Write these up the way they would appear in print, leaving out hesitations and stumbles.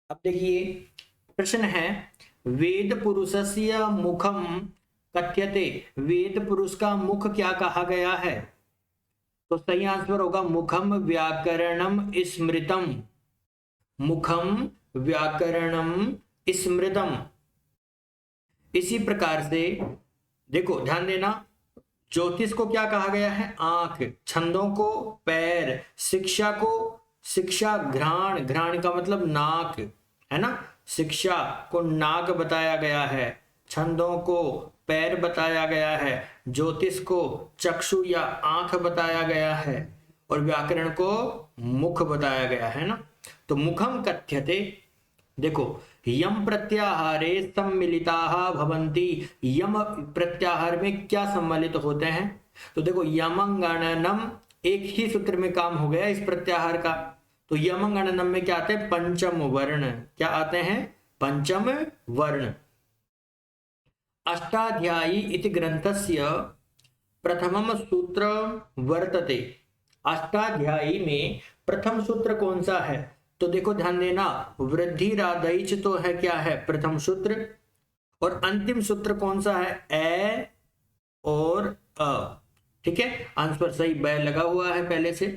अब देखिए प्रश्न है, वेद पुरुषस्य मुखम कथ्यते, वेद पुरुष का मुख क्या कहा गया है? तो सही आंसर होगा मुखम व्याकरणम स्मृतम। मुखम व्याकरणम स्मृतम। इसी प्रकार से देखो ध्यान देना, ज्योतिष को क्या कहा गया है? आंख। छंदों को पैर। शिक्षा को, शिक्षा घ्राण, घ्राण का मतलब नाक है ना, शिक्षा को नाक बताया गया है, छंदों को पैर बताया गया है, ज्योतिष को चक्षु या आंख बताया गया है, और व्याकरण को मुख बताया गया है ना। तो मुखम कथ्यते, देखो यम प्रत्याहारे सम्मिलिता भवंती, यम प्रत्याहार में क्या सम्मिलित होते हैं? तो देखो यमंगणनम, एक ही सूत्र में काम हो गया इस प्रत्याहार का। तो यमंगणनम में क्या आते हैं? पंचम वर्ण। क्या आते हैं? पंचम वर्ण। अष्टाध्यायी इति ग्रंथस्य प्रथमम सूत्र वर्तते। अष्टाध्यायी में प्रथम सूत्र कौन सा है? तो देखो ध्यान देना, वृद्धि राधैच तो है, क्या है? प्रथम सूत्र। और अंतिम सूत्र कौन सा है? ए और अ। ठीक है, आंसर सही बै लगा हुआ है पहले से।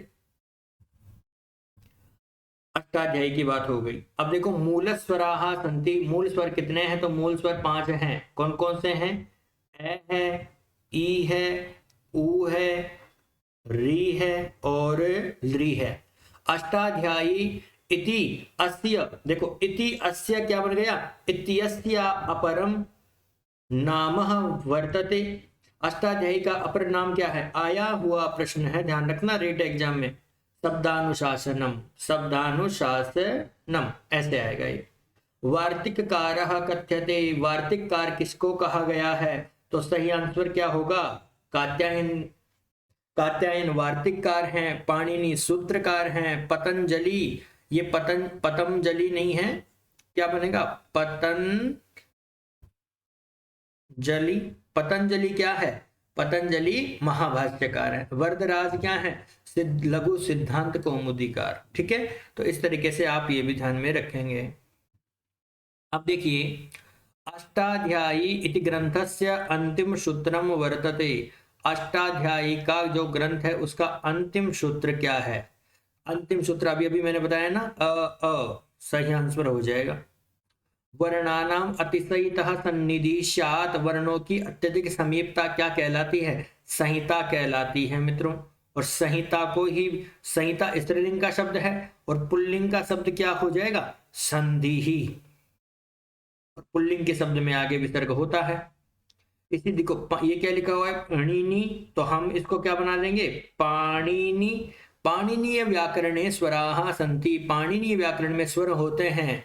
अष्टाध्यायी की बात हो गई। अब देखो मूल स्वराहा संति, मूल स्वर कितने हैं? तो मूल स्वर 5 हैं। कौन कौन से हैं? ए है, ई है, ऊ है, री है और ली है। अष्टाध्यायी इति अस्य, देखो इति अस्य क्या बन गया? इत्यस्य अपरम नाम वर्तते। अष्टाध्यायी का अपर नाम क्या है? आया हुआ प्रश्न है, ध्यान रखना रेट एग्जाम में। शब्दानुशासनम, शब्दानुशासनम ऐसे आएगा ये। वार्तिक कारः कथ्यते, वार्तिक कार किसको कहा गया है? तो सही आंसर क्या होगा? कात्यायन। कात्यायन वार्तिककार हैं, पाणिनि सूत्रकार हैं, पतंजलि, ये पतंजलि नहीं है, क्या बनेगा? पतंजलि। पतंजलि क्या है? पतंजलि महाभाष्यकार है। वरदराज क्या है? लघु सिद्धांत कौमुदीकार। ठीक है, तो इस तरीके से आप ये भी ध्यान में रखेंगे। अब देखिए, अष्टाध्यायी इति ग्रंथस्य अंतिम सूत्रम वर्तते। अष्टाध्यायी का जो ग्रंथ है उसका अंतिम सूत्र क्या है? अंतिम सूत्र अभी अभी मैंने बताया ना, सही आंसर हो जाएगा। वर्णानाम अतिशयितः सन्निधिश्यात्, वर्णों की अत्यधिक समीपता क्या कहलाती है? संहिता कहलाती है मित्रों। और संहिता को ही, संहिता स्त्रीलिंग का शब्द है और पुल्लिंग का शब्द क्या हो जाएगा? संधि ही। और पुल्लिंग के शब्द में आगे विसर्ग होता है। इसी देखो ये क्या लिखा हुआ है? पाणिनि, तो हम इसको क्या बना देंगे? पाणिनि। पाणिनीय व्याकरणे स्वराः सन्ति, पाणिनीय व्याकरण में स्वर होते हैं।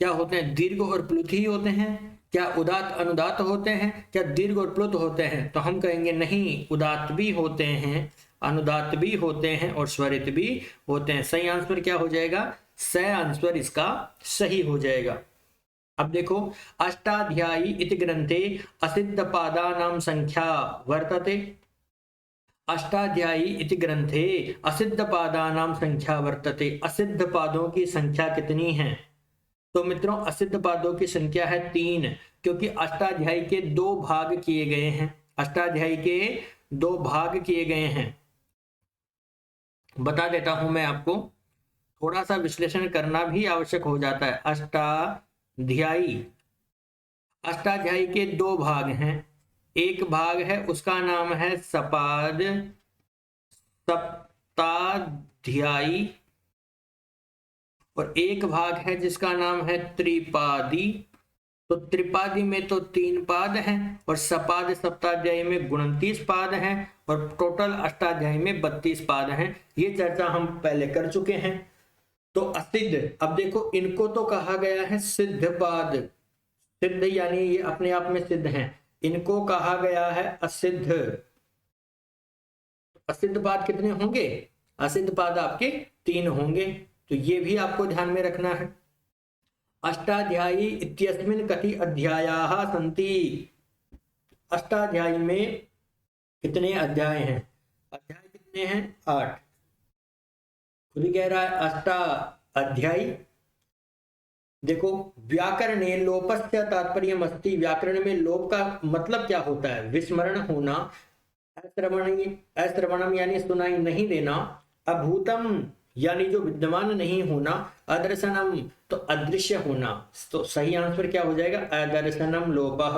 क्या होते हैं? दीर्घ और प्लुत ही होते हैं। क्या उदात अनुदात होते हैं? क्या दीर्घ और प्लुत होते हैं? तो हम कहेंगे नहीं, उदात भी होते हैं, अनुदात भी होते हैं और स्वरित भी होते हैं। सही आंसर क्या हो जाएगा? स आंसर इसका सही हो जाएगा। अब देखो, अष्टाध्यायी इति ग्रंथे असिद्ध पादानां संख्या वर्तते। अष्टाध्यायी इति ग्रंथे असिद्ध पादानां संख्या वर्तते। असिद्ध पादों की संख्या कितनी है? तो मित्रों असिद्ध पादों की संख्या है 3, क्योंकि अष्टाध्यायी के 2 भाग किए गए हैं। अष्टाध्यायी के 2 भाग किए गए हैं। बता देता हूं मैं आपको, थोड़ा सा विश्लेषण करना भी आवश्यक हो जाता है। अष्टाध्यायी, अष्टाध्यायी के 2 भाग हैं। एक भाग है उसका नाम है सपाद, सप्ताध्यायी, और एक भाग है जिसका नाम है त्रिपादी। तो त्रिपादी में तो 3 पाद हैं और सपाद सप्ताध्यायी में 29 पाद हैं और टोटल अष्टाध्यायी में 32 पाद हैं। ये चर्चा हम पहले कर चुके हैं। तो असिद्ध, अब देखो इनको तो कहा गया है सिद्ध पाद, सिद्ध यानी ये अपने आप में सिद्ध हैं, इनको कहा गया है असिद्ध। असिद्ध पाद कितने होंगे? असिद्ध पाद आपके 3 होंगे, तो ये भी आपको ध्यान में रखना है। अष्टाध्यायी इत्यस्मिन् कति अध्यायाः सन्ति? अष्टाध्यायी में कितने अध्याय हैं? अध्याय कितने हैं? 8। खुद ही कह रहा है अष्टा अध्यायी, देखो, व्याकरणे लोपस्य तात्पर्यम अस्ति, व्याकरण में लोप का मतलब क्या होता है? विस्मरण होना, अश्रवणम यानी सुनाई नहीं देना, अभूतम यानी जो विद्यमान नहीं होना, अदर्शनम तो अदृश्य होना। तो सही आंसर क्या हो जाएगा? अदर्शनम लोपः,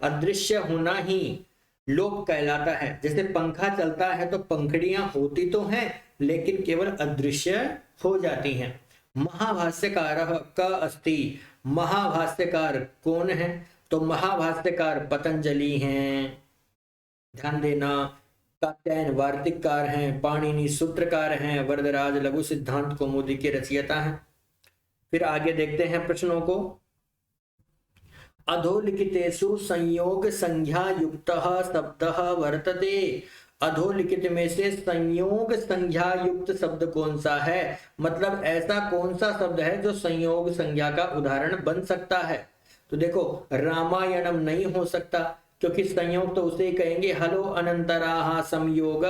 अदृश्य होना ही लोप कहलाता है। जैसे पंखा चलता है तो पंखड़ियां होती तो हैं लेकिन केवल अदृश्य हो जाती हैं। महाभाष्यकार का अस्ति, महाभाष्यकार कौन है? तो महाभाष्यकार पतंजलि हैं। ध्यान देना, कात्यायन वार्तिककार हैं, पाणिनि सूत्रकार हैं, वरदराज लघु सिद्धांत कौमुदी के रचयिता हैं। फिर आगे देखते हैं प्रश्नों को। अधोलिखितेषु संयोग संज्ञा युक्तः शब्दः वर्तते, अधोलिखित में से संयोग संज्ञा युक्त शब्द कौन सा है? मतलब ऐसा कौन सा शब्द है जो संयोग संज्ञा का उदाहरण बन सकता है? तो देखो, रामायणम नहीं हो सकता, क्योंकि संयोग तो उसे कहेंगे हलो अनंतराहा संयोग,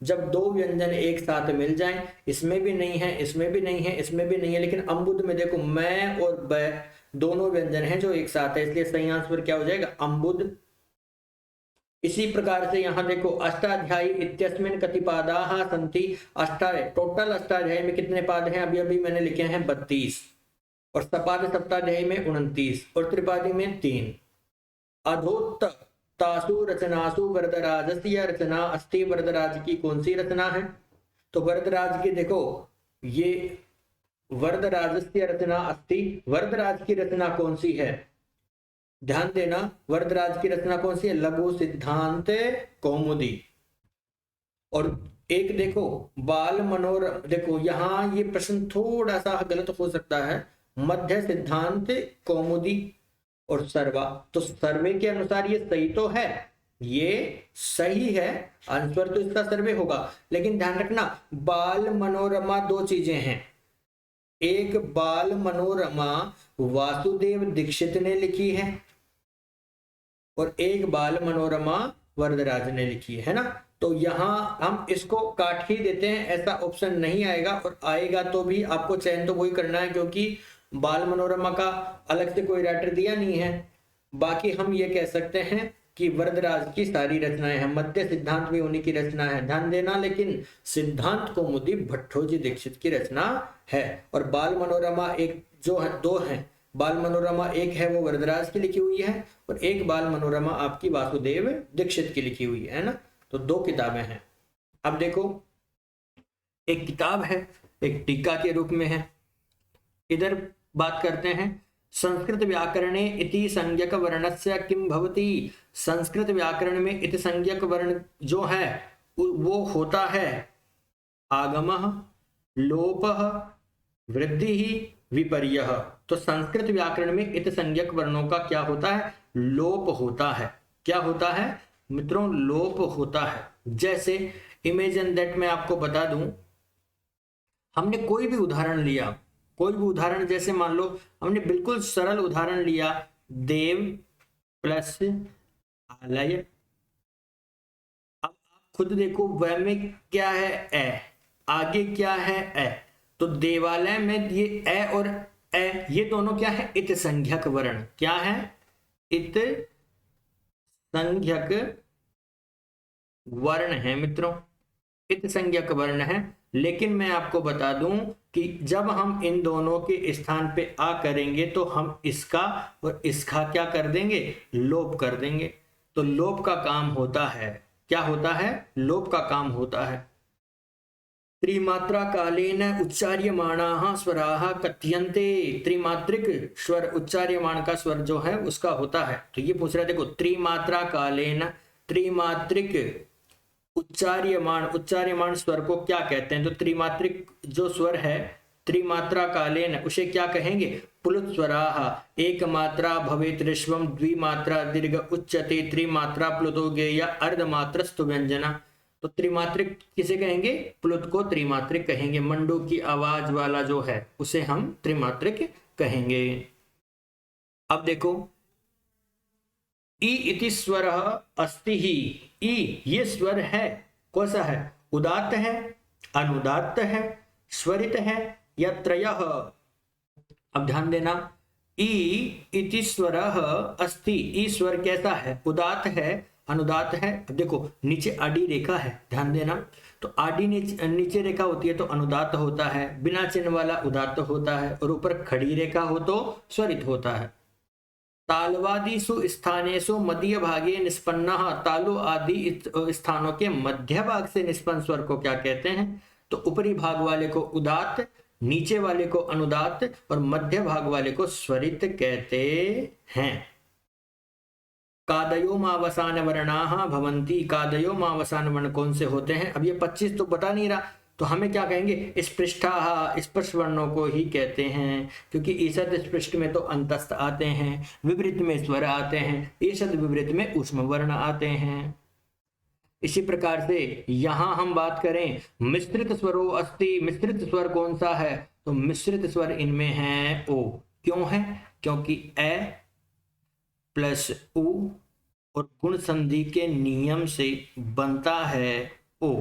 जब दो व्यंजन एक साथ मिल जाएं। इसमें भी नहीं है, इसमें भी नहीं है, इसमें भी नहीं है। लेकिन अम्बुद में देखो, मैं और ब दोनों व्यंजन हैं जो एक साथ है, इसलिए सही आंसर क्या हो जाएगा? अम्बुद। इसी प्रकार से यहाँ देखो, अष्टाध्यायी इत्यस्मिन् कति पादाः सन्ति, टोटल अष्टाध्यायी में कितने पाद हैं? अभी अभी मैंने लिखे हैं 32, और सपाद सप्ताध्यायी में 29, और त्रिपादी में 3। अधोत्तासु रचनासु वरदराजस्य रचना अस्ति, वरदराज की कौन सी रचना है? तो वरदराज की देखो, ये वरदराजस्य रचना अस्ति, वरदराज की रचना कौन सी है? ध्यान देना, वरदराज की रचना कौन सी है? लघु सिद्धांत कौमुदी। और एक देखो, बाल मनोरम, देखो यहां ये प्रश्न थोड़ा सा गलत हो सकता है, मध्य सिद्धांत कौमुदी और सर्वा, तो सर्वे के अनुसार ये सही तो है, ये सही है, आंसर तो इसका सर्वे होगा। लेकिन ध्यान रखना, बाल मनोरमा दो चीजें हैं, एक बाल मनोरमा वासुदेव दीक्षित ने लिखी है और एक बाल मनोरमा वरदराज ने लिखी है ना। तो यहां हम इसको काट ही देते हैं, ऐसा ऑप्शन नहीं आएगा, और आएगा तो भी आपको चयन तो वही करना है, क्योंकि बाल मनोरमा का अलग से कोई राइटर दिया नहीं है। बाकी हम ये कह सकते हैं कि वरदराज की सारी रचनाएं हैं, मध्य सिद्धांत भी उन्हीं की रचना है, ध्यान देना। लेकिन सिद्धांत कौमुदी भट्टोजी दीक्षित की रचना है, और बाल मनोरमा एक जो है, दो हैं, बाल मनोरमा एक है वो वरदराज की लिखी हुई है, और एक बाल मनोरमा आपकी वासुदेव दीक्षित की लिखी हुई है ना। तो दो किताबें हैं। अब देखो, एक किताब है, एक टीका के रूप में है। इधर बात करते हैं, संस्कृत व्याकरणे इति संज्ञक वर्णस्य किम भवति, संस्कृत व्याकरण में इति संज्ञक वर्ण जो है वो होता है आगमः, लोपः, वृद्धि, विपर्यः। तो संस्कृत व्याकरण में इत संज्ञक वर्णों का क्या होता है? लोप होता है। क्या होता है मित्रों? लोप होता है। जैसे इमेजिन दैट, मैं आपको बता दूं, हमने कोई भी उदाहरण लिया, कोई भी उदाहरण, जैसे मान लो हमने बिल्कुल सरल उदाहरण लिया, देव प्लस आलय। अब आप खुद देखो, वह में क्या है? ए, आगे क्या है? ए। तो देवालय में ये ए और ए, ये दोनों क्या है? इत संज्ञक वर्ण। क्या है? इत संज्ञक वर्ण है मित्रों, इत संज्ञक वर्ण है। लेकिन मैं आपको बता दूं कि जब हम इन दोनों के स्थान पे आ करेंगे तो हम इसका और इसका क्या कर देंगे? लोप कर देंगे। तो लोप का काम होता है, क्या होता है? लोप का काम होता है। त्रिमात्रा कालेन उच्चार्यमाणाः स्वराः कथ्यन्ते, त्रिमात्रिक स्वर उच्चार्यमान का स्वर जो है उसका होता है। तो ये पूछ रहा है, देखो, त्रिमात्रा कालेन, त्रिमात्रिक उच्चार्यमान, उच्चार्यमान स्वर को क्या कहते हैं? तो त्रिमात्रिक जो स्वर है, त्रिमात्रा कालेन, उसे क्या कहेंगे? पुलुत स्वराः। एक मात्रा भवेत् ऋष्वम, द्विमात्रा दीर्घ उच्चते, त्रिमात्रा प्लुतो गेया, अर्धमात्रस्तु व्यंजना। तो त्रिमात्रिक किसे कहेंगे? प्लुत को त्रिमात्रिक कहेंगे। मंडू की आवाज वाला जो है उसे हम त्रिमात्रिक कहेंगे। अब देखो, ई इति स्वर अस्ति ही, ई ये स्वर है, कौन सा है? उदात्त है, अनुदात्त है, स्वरित है, या त्रयः? अब ध्यान देना, ई इति स्वरः अस्ति, ई स्वर कैसा है, उदात है, अनुदात है। अब देखो नीचे आडी रेखा है, ध्यान देना, तो आडी नीचे रेखा होती है तो अनुदात होता है, बिना चिन्ह वाला उदात होता है, और ऊपर खड़ी रेखा हो तो स्वरित होता है। तालवादिषु स्थानेषु मध्य भागे निष्पन्नः, तालु आदि स्थानों के मध्य भाग से निष्पन्न स्वर को क्या कहते हैं, तो ऊपरी भाग वाले को उदात, नीचे वाले को अनुदात और मध्य भाग वाले को स्वरित कहते हैं। कादयो मावसान वर्णाः भवन्ति, कादयो मावसान वर्ण कौन से होते हैं, अब ये 25 तो बता नहीं रहा, तो हमें क्या कहेंगे, स्पृष्टाः, स्पर्श वर्णों को ही कहते हैं, क्योंकि ईषद स्पृष्ट में तो अंतस्थ आते हैं, विवृत में स्वर आते हैं, ईषद विवृत में ऊष्म वर्ण आते हैं। इसी प्रकार से यहां हम बात करें मिश्रित स्वरो अस्ति, मिश्रित स्वर कौन सा है, तो मिश्रित स्वर इनमें है ओ। क्यों है, क्योंकि ए प्लस उ और गुण संधि के नियम से बनता है ओ।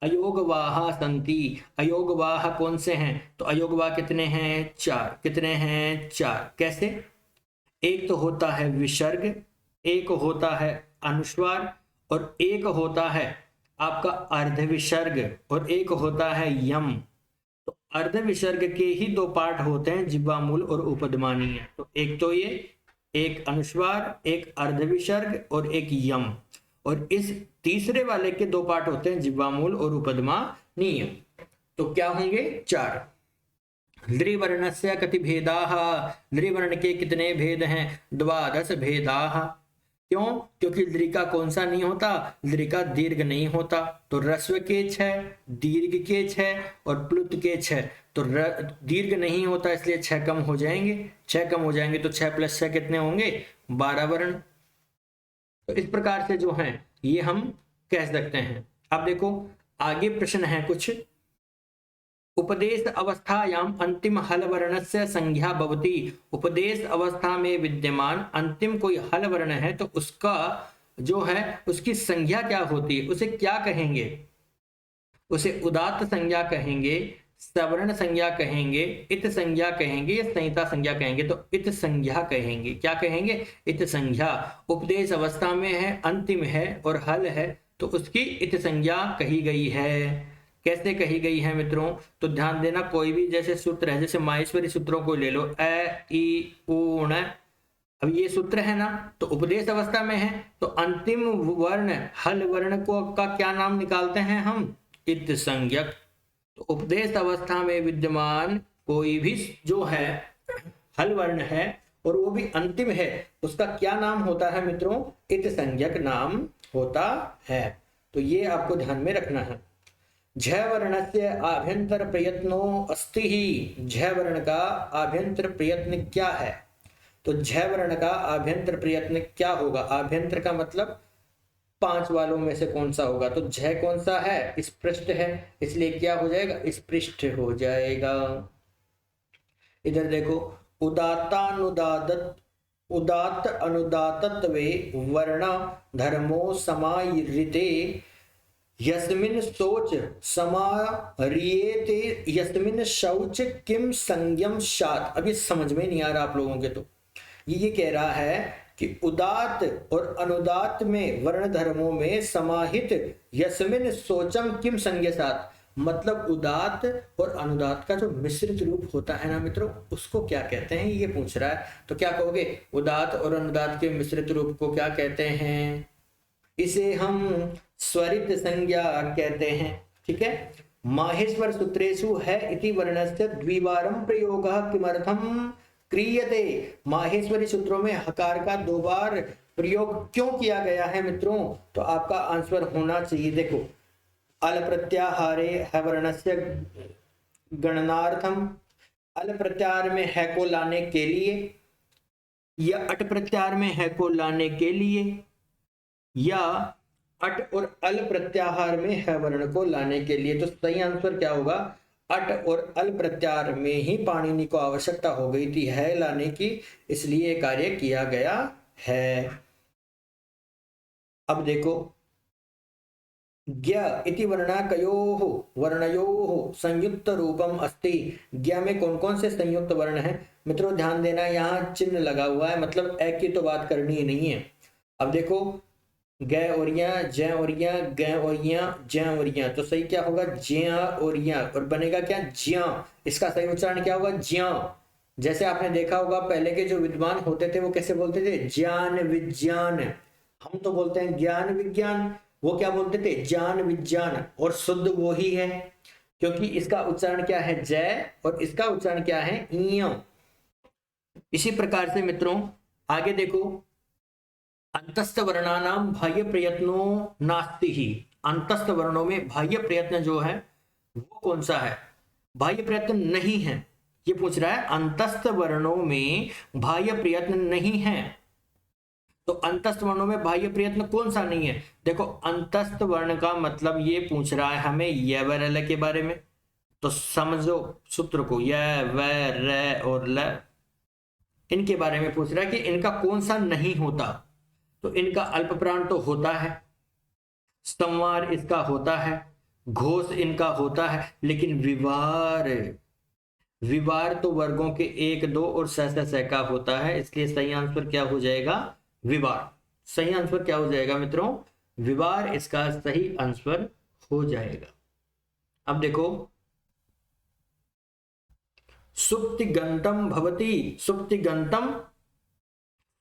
अयोगवाह संति, अयोगवाह कौन से हैं, तो अयोगवाह कितने हैं, 4, कितने हैं, 4। कैसे, एक तो होता है विसर्ग, एक होता है अनुस्वार, और एक होता है आपका अर्ध विसर्ग, और एक होता है यम। तो अर्ध विसर्ग के ही 2 पार्ट होते हैं, जिह्वामूल और उपध्मानीय। तो एक तो ये, एक अनुस्वार, एक अर्ध विसर्ग और एक यम, और इस तीसरे वाले के 2 पार्ट होते हैं, जिह्वामूल और उपध्मानीय। तो क्या होंगे, 4। द्विवर्णस्य कति भेदाः, द्विवर्ण के कितने भेद हैं, 12 भेदाः। क्यों, क्योंकि दृ का कौन सा नहीं होता, दृ का दीर्घ नहीं होता, तो रस्व के 6, दीर्घ के 6 और प्लुत के 6, तो दीर्घ नहीं होता इसलिए 6 कम हो जाएंगे, 6 कम हो जाएंगे तो 6 + 6 कितने होंगे, 12 वर्ण। तो इस प्रकार से जो है ये हम कह सकते हैं। अब देखो आगे प्रश्न है कुछ, उपदेश अवस्थायाम अंतिम हल वर्णस्य संज्ञा भवति, उपदेश अवस्था में विद्यमान अंतिम कोई हल वर्ण है तो उसका जो है उसकी संज्ञा क्या होती है, उसे क्या कहेंगे, उसे उदात्त संज्ञा कहेंगे, सवर्ण संज्ञा कहेंगे, इत संज्ञा कहेंगे या संहिता संज्ञा कहेंगे, तो इत संज्ञा कहेंगे। क्या कहेंगे, इत संज्ञा। उपदेश अवस्था में है, अंतिम है और हल है, तो उसकी इत संज्ञा कही गई है। कैसे कही गई है मित्रों, तो ध्यान देना, कोई भी जैसे सूत्र है, जैसे माहेश्वरी सूत्रों को ले लो, अ ई ऊ ण, अब ये सूत्र है ना, तो उपदेश अवस्था में है तो अंतिम वर्ण हल वर्ण को का क्या नाम निकालते हैं हम, इत संज्ञक। तो उपदेश अवस्था में विद्यमान कोई भी जो है हल वर्ण है और वो भी अंतिम है, उसका क्या नाम होता है मित्रों, इत संज्ञक नाम होता है। तो ये आपको ध्यान में रखना है। झ वर्णस्य आभ्यंतर प्रयत्नो अस्ति ही, झ वर्ण का आभ्यंतर प्रयत्न क्या है, तो झ वर्ण का आभ्यंतर प्रयत्न क्या होगा, आभ्यंतर का मतलब 5 वालों में से कौन सा होगा, तो झ कौन सा है, स्पृष्ट है, इसलिए क्या हो जाएगा, स्पृष्ट हो जाएगा। इधर देखो, उदात्त अनुदातत्वे वर्ण धर्मो समायिते यस्मिन् शौच समारियेते यस्मिन् शौच किम संयम शात। अभी समझ में नहीं आ रहा आप लोगों के, तो ये कह रहा है कि उदात और अनुदात में वर्ण धर्मों में समाहित यस्मिन् शौचम किम संज्ञासात, मतलब उदात और अनुदात का जो मिश्रित रूप होता है ना मित्रों, उसको क्या कहते हैं, ये पूछ रहा है। तो क्या कहोगे, उदात और अनुदात के मिश्रित रूप को क्या कहते हैं, इसे हम स्वरित संज्ञा कहते हैं। ठीक है, माहेश्वर सूत्रेषु है इति वर्णस्य द्विवारं प्रयोगः किमर्थम क्रियते, माहेश्वरी सूत्रों में हकार का 2 बार प्रयोग क्यों किया गया है मित्रों, तो आपका आंसर होना चाहिए, देखो, अल प्रत्याहारे है वर्णस्य गणनार्थम, अल प्रत्याहार में है को लाने के लिए, या अट प्रत्याहार में है को लाने के लिए, या अट और अल प्रत्याहार में है वर्ण को लाने के लिए। तो सही आंसर क्या होगा, अट और अल प्रत्याहार में ही पाणिनि को आवश्यकता हो गई थी है लाने की, इसलिए कार्य किया गया है। अब देखो ज्ञ इति वर्णाकयोः वर्णयोः संयुक्त रूपम अस्ति। ज्ञ में कौन कौन से संयुक्त वर्ण हैं मित्रों, ध्यान देना, यहाँ चिन्ह लगा हुआ है, मतलब ए की तो बात करनी ही नहीं है। अब देखो ग और या, ज और या, ग और या, ज और या, तो सही क्या होगा, ज्या और या, और बनेगा क्या, ज्या। इसका सही उच्चारण क्या होगा, ज्या। जैसे आपने देखा होगा पहले के जो विद्वान होते थे वो कैसे बोलते थे, ज्ञान विज्ञान। हम तो बोलते हैं ज्ञान विज्ञान, वो क्या बोलते थे, ज्ञान विज्ञान, और शुद्ध वो ही है, क्योंकि इसका उच्चारण क्या है, जय, और इसका उच्चारण क्या है, इय। इसी प्रकार से मित्रों आगे देखो, अंतस्थ वर्णानाम बाह्य प्रयत्नो नास्ति ही। अंतस्थ वर्णों में बाह्य प्रयत्न जो है वो कौन सा है, बाह्य प्रयत्न नहीं है, ये पूछ रहा है। अंतस्थ वर्णों में बाह्य प्रयत्न नहीं है, तो अंतस्थ वर्णों में बाह्य प्रयत्न कौन सा नहीं है। देखो अंतस्थ वर्ण का मतलब ये पूछ रहा है हमें य व र के बारे में, तो समझो सूत्र को, य व र और ल, इनके बारे में पूछ रहा है कि इनका कौन सा नहीं होता। तो इनका अल्प प्राण तो होता है, संवार इसका होता है, घोष इनका होता है, लेकिन विवार, विवार तो वर्गों के 1 2 और स का होता है, इसलिए सही आंसर क्या हो जाएगा, विवार। सही आंसर क्या हो जाएगा मित्रों, विवार इसका सही आंसर हो जाएगा। अब देखो, सुप्तिगंतम भवति, सुप्तिगंतम,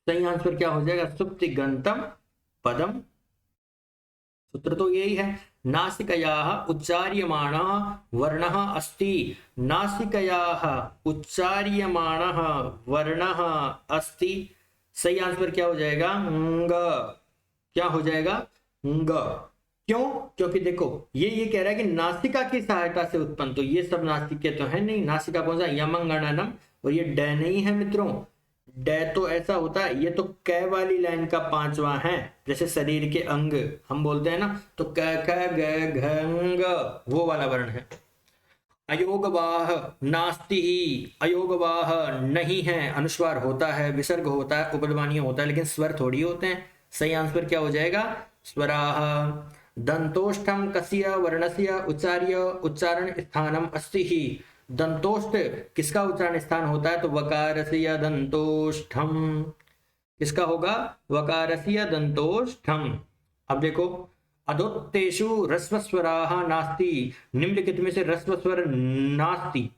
सही आंसर क्या हो जाएगा, सुप्तिगंतम पदम। सूत्र तो यही है, नासिकयाः उच्चार्यमाणः वर्णः अस्ति, नासिकयाः उच्चार्यमाणः वर्णः अस्ति। सही आंसर क्या हो जाएगा, ंग। क्या हो जाएगा, ंग। क्यों, क्योंकि देखो ये कह रहा है कि नासिका की सहायता से उत्पन्न, तो ये सब नासिके तो है नहीं, नासिका कौन सा, यमंगणनम, और ये ड नहीं है मित्रों। ड तो ऐसा होता है, ये तो क वाली लाइन का 5वां है, जैसे शरीर के अंग हम बोलते हैं ना, तो क ख ग घ ङ वो वाला वर्ण है। अयोगवाह नास्ति ही, अयोगवाह नहीं है, अनुस्वार होता है, विसर्ग होता है, उपध्मानीय होता है, लेकिन स्वर थोड़ी होते हैं। सही आंसर क्या हो जाएगा, स्वराः। दंतोष्ठम कस्य वर्णस्य उच्चार्य उच्चारण स्थानम अस्ति ही। दंतोष्ठ किसका उच्चारण स्थान होता है, तो वकारस्य दंतोष्ठम, किसका होगा, वकारस्य दंतोष्ठम। अब देखो, अधोत्तेषु रस्वस्वराः नास्ति, निम्नलिखित में से रस्वस्वर नास्ति,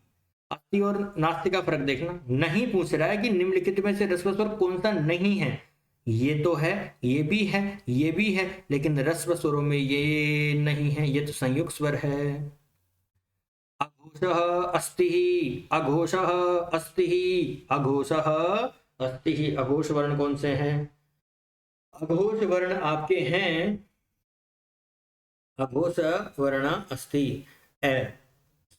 अस्ति और नास्ति का फर्क देखना। नहीं पूछ रहा है कि निम्नलिखित में से रस्वस्वर कौन सा नहीं है, ये तो है, ये भी है, ये भी है, लेकिन रस्व स्वरों में ये नहीं है, ये तो संयुक्त स्वर है। अघोषः अस्ति, अघोषः अस्ति, अघोषः अस्ति। अघोष वर्ण कौन से हैं, अघोष वर्ण आपके हैं, अघोष वर्ण अस्ति।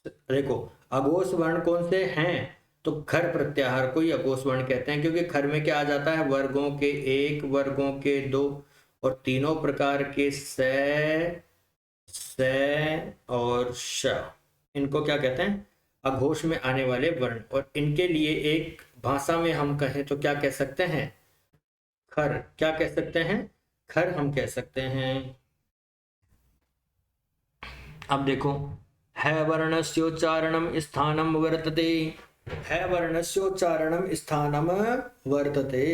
देखो अघोष वर्ण कौन से हैं, तो खर प्रत्याहार को ही अघोष वर्ण कहते हैं, क्योंकि खर में क्या आ जाता है, वर्गों के 1, वर्गों के 2 और तीनों प्रकार के से और श, इनको क्या कहते हैं, अघोष में आने वाले वर्ण। और इनके लिए एक भाषा में हम कहें तो क्या कह सकते हैं, खर। क्या कह सकते हैं, खर हम कह सकते हैं। अब देखो, है वर्णस्योच्चारणम स्थानम वर्तते, है वर्णस्योच्चारणम स्थानम वर्तते।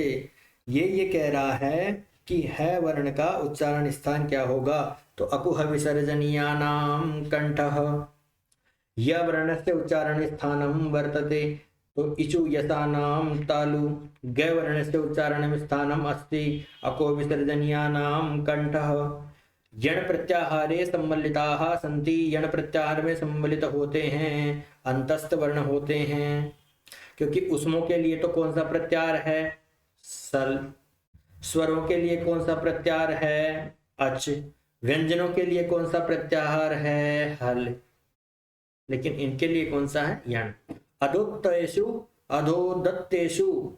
ये कह रहा है कि है वर्ण का उच्चारण स्थान क्या होगा, तो अकुह विसर्जनीयानाम कंठः। य वर्णस्य उच्चारण स्थानम वर्तते, तो इचु यसानाम तालु। ग वर्णस्य उच्चारण स्थानम अस्ति, अको विसर्जनीयानाम कंठः। यण प्रत्याहारे सम्मिलिताः सन्ति, यण प्रत्याहार में सम्मिलित होते हैं, अंतस्थ वर्ण होते हैं, क्योंकि उसमों के लिए तो कौन सा प्रत्याहार है, सल। स्वरों के लिए कौन सा प्रत्याहार है, अच। व्यंजनों के लिए कौन सा प्रत्याहार है, हल। लेकिन इनके लिए कौन सा है, यण। अधोत्तेषु अधोदत्तेषु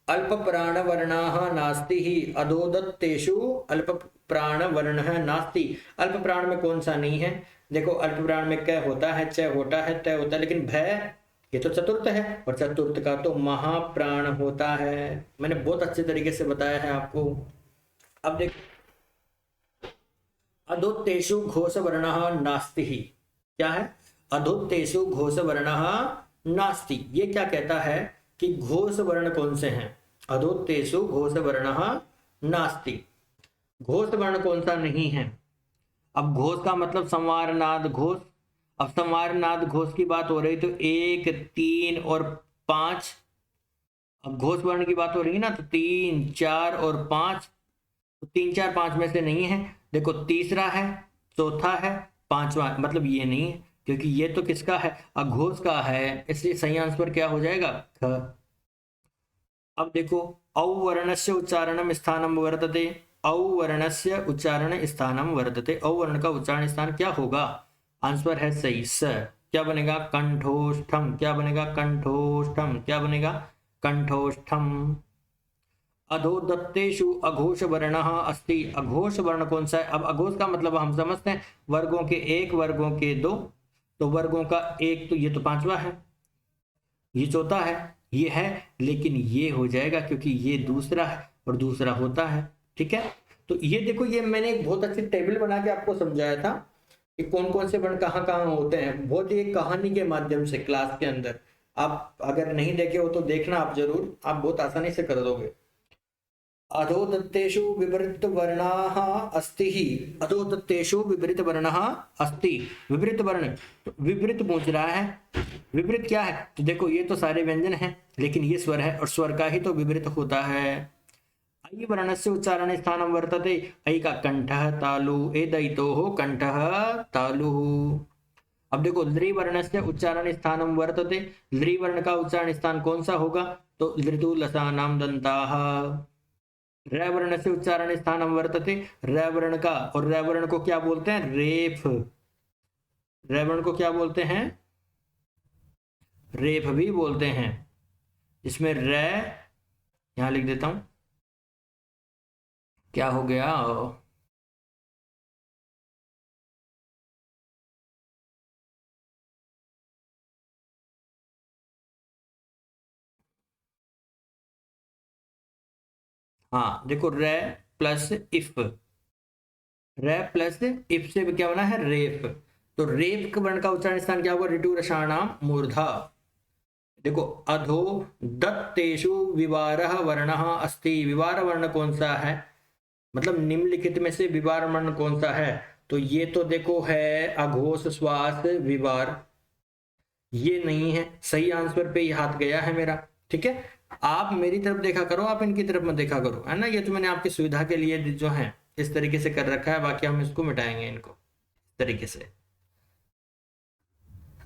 अल्प प्राण वर्णाः नास्ति ही, अधोदत्तेषु अल्प प्राण वर्णः नास्ति। अल्प प्राण में कौन सा नहीं है, देखो अल्प प्राण में क होता है, च होता है, त होता है, लेकिन भ ये तो चतुर्थ है, और चतुर्थ का तो महाप्राण होता है। मैंने बहुत अच्छे तरीके से बताया है आपको। अब देखो, अधोत्तेषु घोषवर्णः नास्ति ही, क्या है? अधोत्तेषु घोषवर्णः नास्ति, ये क्या कहता है कि घोष वर्ण कौन से हैं? अधोत्तेषु घोषवर्णः नास्ति, घोष वर्ण कौन सा नहीं है? अब घोष का मतलब संवारनाद घोष। अब संवारनाद घोष की बात हो रही तो 1, 3 और 5, अब घोष वर्ण की बात हो रही है ना, तो 3, 4 और 5, तो 3, 4, 5 में से नहीं है। देखो तीसरा है, चौथा है, पांचवा, मतलब ये नहीं है, क्योंकि ये तो किसका है? अघोष का है, इसलिए सही आंसर क्या हो जाएगा? ख। अब देखो औ वर्णस्य उच्चारणम स्थानम वर्तते, औ वर्णस्य उच्चारण स्थानम वर्तते, औ वर्ण का उच्चारण स्थान क्या होगा? आंसर है सही स। क्या बनेगा? कंठोष्ठम। क्या बनेगा? कंठोष्ठम। क्या बनेगा? कंठोष्ठम। अधोदत्तेषु अघोष वर्णः अस्ति, अघोष वर्ण कौन सा है? अब अघोष का मतलब हम समझते हैं वर्गों के 1, वर्गों के 2, तो वर्गों का 1 तो ये तो पांचवा है, ये चौथा है, ये है, लेकिन ये हो जाएगा क्योंकि ये दूसरा है और दूसरा होता है। ठीक है, तो ये देखो, ये मैंने एक बहुत अच्छी टेबल बना के आपको समझाया था कि कौन कौन से वर्ण कहाँ कहाँ होते हैं, बहुत ही एक कहानी के माध्यम से क्लास के अंदर। आप अगर नहीं देखे हो तो देखना आप जरूर, आप बहुत आसानी से कर दोगे। अधोदत्तेषु विपरीत वर्णाः अस्ति ही, अधोदत्तेषु विपरीत वर्णः अस्ति, विपरीत वर्ण, तो विपरीत पूछ रहा है, विपरीत क्या है? तो देखो ये तो सारे व्यंजन हैं, लेकिन ये स्वर है और स्वर का ही तो विपरीत होता है। ऐ वर्णस्य उच्चारण स्थानं वर्तते, ऐ का कंठः तालु, एदयितोः कंठः तालुः। अब देखो लृ वर्णस्य उच्चारण स्थानं वर्तते, लृ वर्ण का उच्चारण स्थान कौन सा होगा? तो लृदु लसानां दन्ताः। र वर्ण से उच्चारण स्थानम वर्तते, र वर्ण का, और र वर्ण को क्या बोलते हैं? रेफ। र वर्ण को क्या बोलते हैं? रेफ भी बोलते हैं। इसमें र, यहां लिख देता हूं, क्या हो गया? हाँ देखो, र प्लस इफ, र प्लस इफ से क्या बना है? रेफ। तो रेफ के वर्ण का उच्चारण स्थान क्या होगा? ऋतु रसाणाम मूर्धा। देखो अधो दत्तेषु विवारः वर्णः अस्ति, विवार वर्ण कौन सा है? मतलब निम्नलिखित में से विवार वर्ण कौन सा है? तो ये तो देखो है अघोष श्वास विवार, ये नहीं है। सही आंसर पे ही हाथ गया है मेरा। ठीक है, आप मेरी तरफ देखा करो, आप इनकी तरफ मत देखा करो, है ना। ये तो मैंने आपकी सुविधा के लिए जो है इस तरीके से कर रखा है, बाकी हम इसको मिटाएंगे इनको इस तरीके से।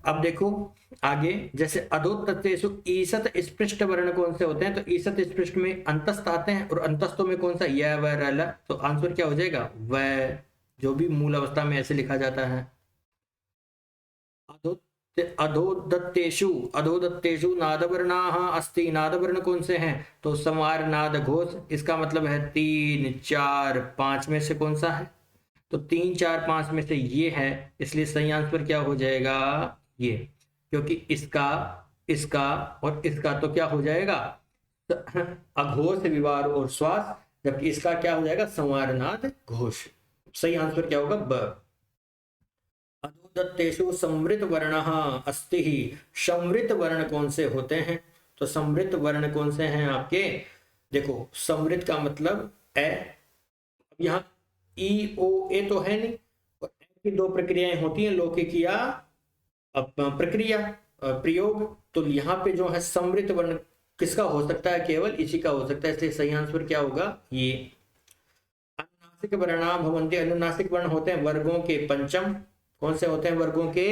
अब देखो आगे, जैसे अधोतत्तेषु ईसत स्पृष्ट वर्ण कौन से होते हैं? तो ईसत स्पृष्ट में अंतस्थ आते हैं, और अंतस्थों में कौन सा? य व र ल। तो आंसर क्या हो जाएगा? व, जो भी मूल अवस्था में ऐसे लिखा जाता है। अधोदत्तेषु, अधोदत्तेषु नादवर्णाः अस्ति, नादवर्ण कौन से हैं? तो संवार नाद घोष, इसका मतलब है 3, 4, 5 में से कौन सा है? तो 3, 4, 5 में से ये है, इसलिए सही आंसर क्या हो जाएगा? ये, क्योंकि इसका, इसका और इसका तो क्या हो जाएगा? अघोष विवार और श्वास, जबकि इसका क्या हो जाएगा? संवारनाद घोष। सही आंसर क्या होगा? ब। अधोदत्तेषु संवृत वर्णः अस्ति ही, संवृत वर्ण कौन से होते हैं? तो संवृत वर्ण कौन से हैं आपके? देखो संवृत का मतलब ए, यहाँ ई ओ ए तो है नहीं, और ए की दो प्रक्रियाएं होती हैं, लौकिक या प्रक्रिया प्रयोग। तो यहाँ पे जो है संवृत वर्ण किसका हो सकता है? केवल इसी का हो सकता है, इसलिए सही आंसर क्या होगा? ये। अनुनासिक वर्णा भवन्ति, अनुनासिक वर्ण होते हैं वर्गों के पंचम। कौन से होते हैं? वर्गों के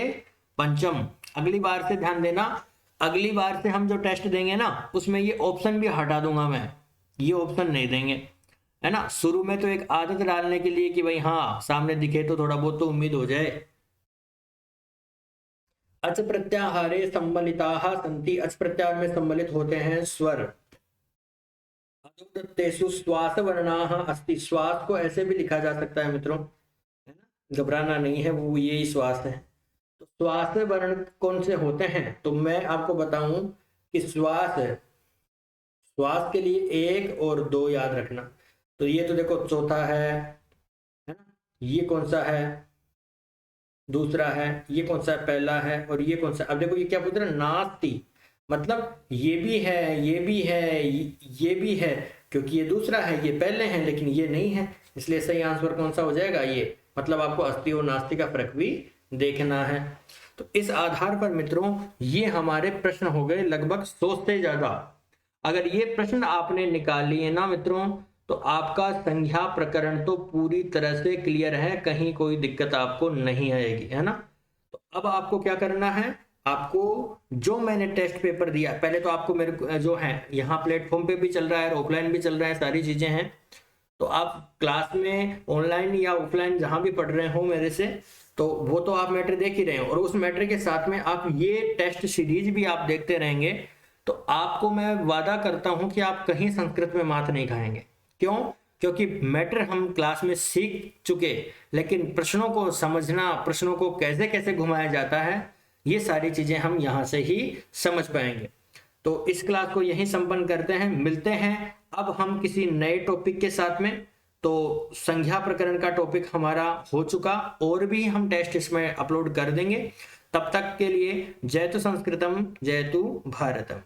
पंचम। अगली बार से ध्यान देना, अगली बार से हम जो टेस्ट देंगे ना, उसमें ये ऑप्शन भी हटा दूंगा मैं, ये ऑप्शन नहीं देंगे, है ना। शुरू में तो एक आदत डालने के लिए कि भाई हाँ सामने दिखे तो थोड़ा बहुत तो उम्मीद हो जाए। अच प्रत्याहारे सम्मिलिताः सन्ति, अच प्रत्याहार में सम्मिलित होते हैं स्वर। अधोदत्तेषु श्वास वर्णाः अस्ति, श्वास को ऐसे भी लिखा जा सकता है मित्रों, है ना, घबराना नहीं है, वो यही श्वास है। तो श्वास वर्ण कौन से होते हैं? तो मैं आपको बताऊं कि श्वास है, श्वास के लिए 1 और 2 याद रखना। तो ये तो देखो चौथा है ना, ये कौन सा है, दूसरा है, ये कौन सा है, पहला है, और ये कौन सा। अब देखो ये क्या पूछ रहा है, नास्ति, मतलब ये भी है, ये भी है, ये भी है, क्योंकि ये दूसरा है, ये पहले है, लेकिन ये नहीं है, इसलिए सही आंसर कौन सा हो जाएगा, ये। मतलब आपको अस्ति और नास्ति का फर्क भी देखना है। तो इस आधार पर मित्रों ये हमारे प्रश्न हो गए लगभग 100 से ज्यादा। अगर ये प्रश्न आपने निकाल लिए ना मित्रों, तो आपका संख्या प्रकरण तो पूरी तरह से क्लियर है, कहीं कोई दिक्कत आपको नहीं आएगी, है ना। तो अब आपको क्या करना है, आपको जो मैंने टेस्ट पेपर दिया, पहले तो आपको मेरे जो है यहाँ प्लेटफॉर्म पे भी चल रहा है, ऑफलाइन भी चल रहा है, सारी चीजें हैं। तो आप क्लास में ऑनलाइन या ऑफलाइन जहां भी पढ़ रहे हो मेरे से, तो वो तो आप मैटर देख ही रहे हो, और उस मैटर के साथ में आप ये टेस्ट सीरीज भी आप देखते रहेंगे, तो आपको मैं वादा करता हूं कि आप कहीं संस्कृत में मात नहीं खाएंगे। क्यों? क्योंकि मैटर हम क्लास में सीख चुके, लेकिन प्रश्नों को समझना, प्रश्नों को कैसे कैसे घुमाया जाता है, ये सारी चीजें हम यहां से ही समझ पाएंगे। तो इस क्लास को यहीं संपन्न करते हैं, मिलते हैं अब हम किसी नए टॉपिक के साथ में। तो संख्या प्रकरण का टॉपिक हमारा हो चुका, और भी हम टेस्ट इसमें अपलोड कर देंगे। तब तक के लिए जयतु संस्कृतम, जयतु भारतम।